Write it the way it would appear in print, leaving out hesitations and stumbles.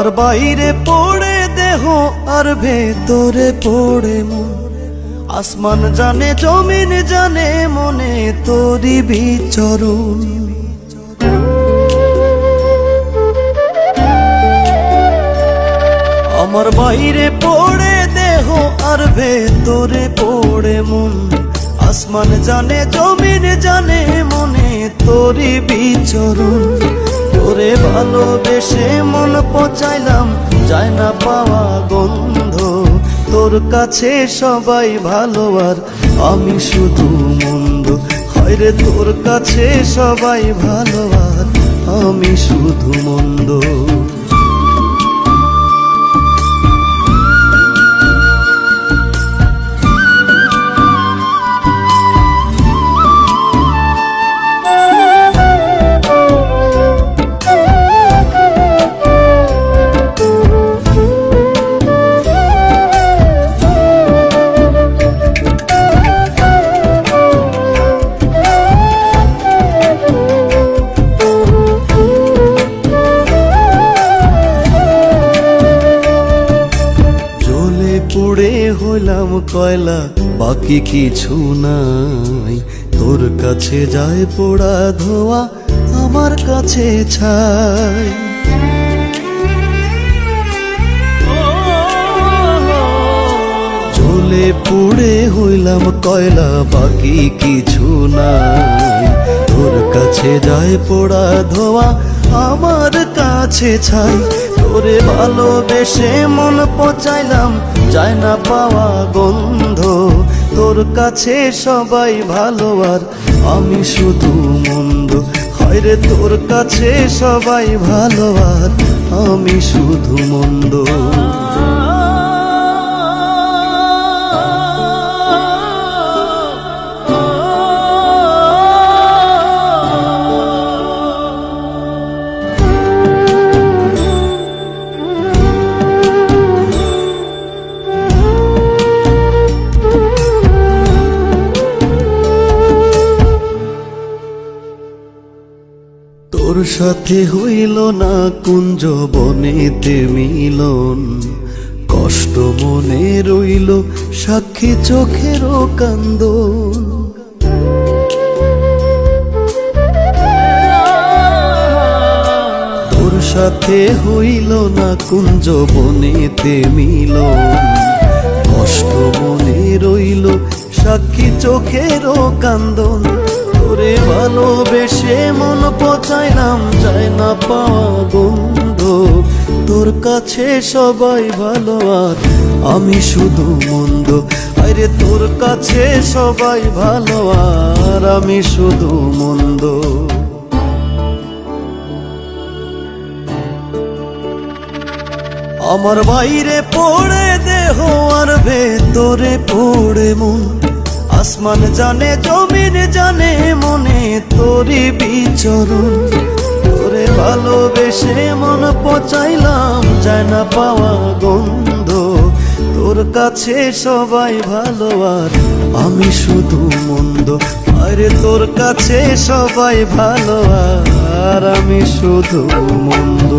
আমার বাইরে পড়ে দেহ আর ভেতরে পড়ে মন, আসমান জানে জমিন জানে মনে তোরি বিচরণ। আমার বাইরে পড়ে দেহ আর ভেতরে পড়ে মন, আসমান জানে জমিন জানে মনে তোরি বিচরণ। তোরে ভালোবেসে মন পচাইলাম যায় না পাওয়া গন্ধ, তোর কাছে সবাই ভালো আর আমি শুধু মন্দ। হায়রে তোর কাছে সবাই ভালো আর আমি শুধু মন্দ। পুড়ে হইলাম কয়লা বাকি কিছু নাই, তোর কাছে যায় পোড়া ধোয়া আমার কাছে ছাই। জ্বলে পুড়ে হইলাম কয়লা বাকি কিছু নাই, তোর কাছে যায় পোড়া ধোয়া আমার কাছে ছাই। তোরে ভালোবেসে মন পচাইলাম যায় না পাওয়া গন্ধ, তোর কাছে সবাই ভালো আর আমি শুধু মন্দ। হায়রে তোর কাছে সবাই ভালো আর আমি শুধু মন্দ। তোর সাথে হইল না কুঞ্জ বনেতে মিলন, কষ্ট মনে রইল সাক্ষী চোখেরও কান্দন। তোর সাথে হইল না কুঞ্জ বনেতে মিলন, কষ্ট মনে রইল সাক্ষী চোখেরও কান্দন। তোরে ভালোবেসে মন পচাইলাম যায় না পাওয়া গন্ধ, তোর কাছে সবাই ভালো আর আমি শুধু মন্দ। আরে তোর কাছে সবাই ভালো আর আমি শুধু মন্দ। আমার বাইরে পড়ে দেহ আর ভেতরে পড়ে মন, আসমান জানে জমিন জানে মনে তোরি বিচরণ। তোরে ভালোবেসে মন পচাইলাম যায় না পাওয়া গন্ধ, তোর কাছে সবাই ভালো আর আমি শুধু মন্দ। আরে তোর কাছে সবাই ভালো আর আমি শুধু মন্দ।